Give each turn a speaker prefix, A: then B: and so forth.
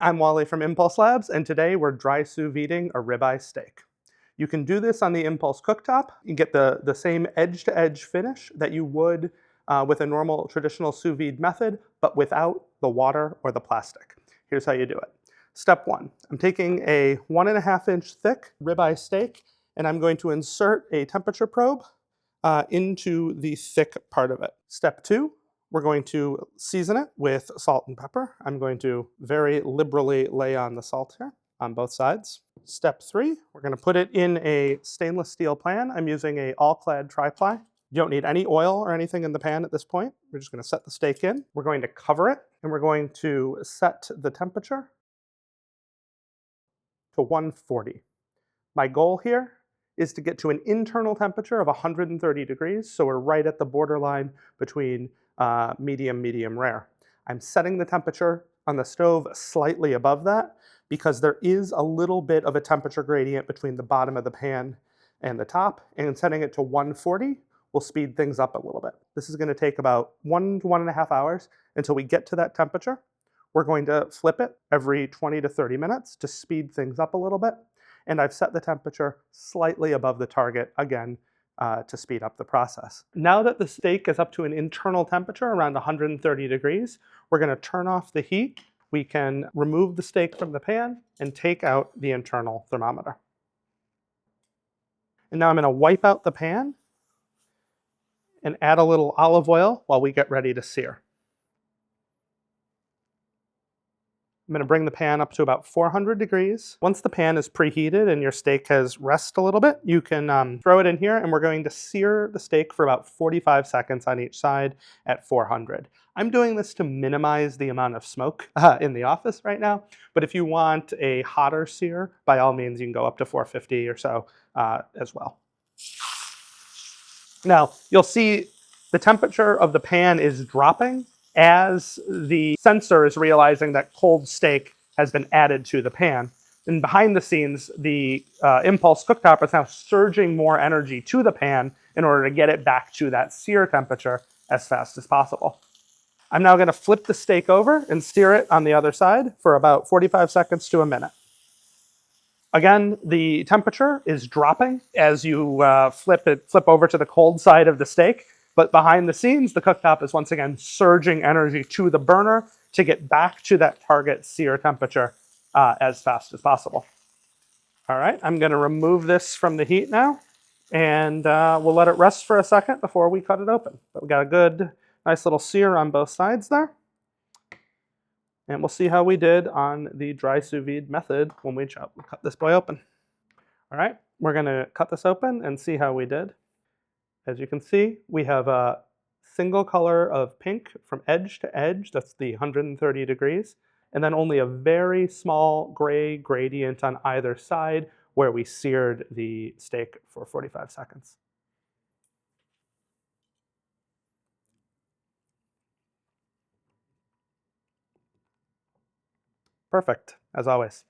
A: I'm Wally from Impulse Labs, and today we're dry sous videing a ribeye steak. You can do this on the Impulse cooktop. You get the same edge-to-edge finish that you would with a normal traditional sous vide method, but without the water or the plastic. Here's how you do it. Step one, I'm taking a 1.5-inch thick ribeye steak, and I'm going to insert a temperature probe into the thick part of it. Step two, we're going to season it with salt and pepper. I'm going to very liberally lay on the salt here on both sides. Step three, we're going to put it in a stainless steel pan. I'm using a all-clad tri-ply. You don't need any oil or anything in the pan at this point. We're just going to set the steak in. We're going to cover it, and we're going to set the temperature to 140. My goal here is to get to an internal temperature of 130 degrees, so we're right at the borderline between medium rare. I'm setting the temperature on the stove slightly above that because there is a little bit of a temperature gradient between the bottom of the pan and the top, and setting it to 140 will speed things up a little bit. This is going to take about 1 to 1.5 hours until we get to that temperature. We're going to flip it every 20 to 30 minutes to speed things up a little bit, and I've set the temperature slightly above the target again to speed up the process. Now that the steak is up to an internal temperature around 130 degrees, we're going to turn off the heat. We can remove the steak from the pan and take out the internal thermometer. And now I'm going to wipe out the pan and add a little olive oil while we get ready to sear. I'm going to bring the pan up to about 400 degrees. Once the pan is preheated and your steak has rested a little bit, you can throw it in here, and we're going to sear the steak for about 45 seconds on each side at 400. I'm doing this to minimize the amount of smoke in the office right now, but if you want a hotter sear, by all means you can go up to 450 or so as well. Now, you'll see the temperature of the pan is dropping as the sensor is realizing that cold steak has been added to the pan. And behind the scenes, the Impulse cooktop is now surging more energy to the pan in order to get it back to that sear temperature as fast as possible. I'm now going to flip the steak over and sear it on the other side for about 45 seconds to a minute. Again, the temperature is dropping as you flip over to the cold side of the steak. But behind the scenes, the cooktop is once again surging energy to the burner to get back to that target sear temperature as fast as possible. All right, I'm going to remove this from the heat now, and we'll let it rest for a second before we cut it open. But we got a good, nice little sear on both sides there. And we'll see how we did on the dry sous vide method when we cut this boy open. All right, we're going to cut this open and see how we did. As you can see, we have a single color of pink from edge to edge. That's the 130 degrees. And then only a very small gray gradient on either side where we seared the steak for 45 seconds. Perfect, as always.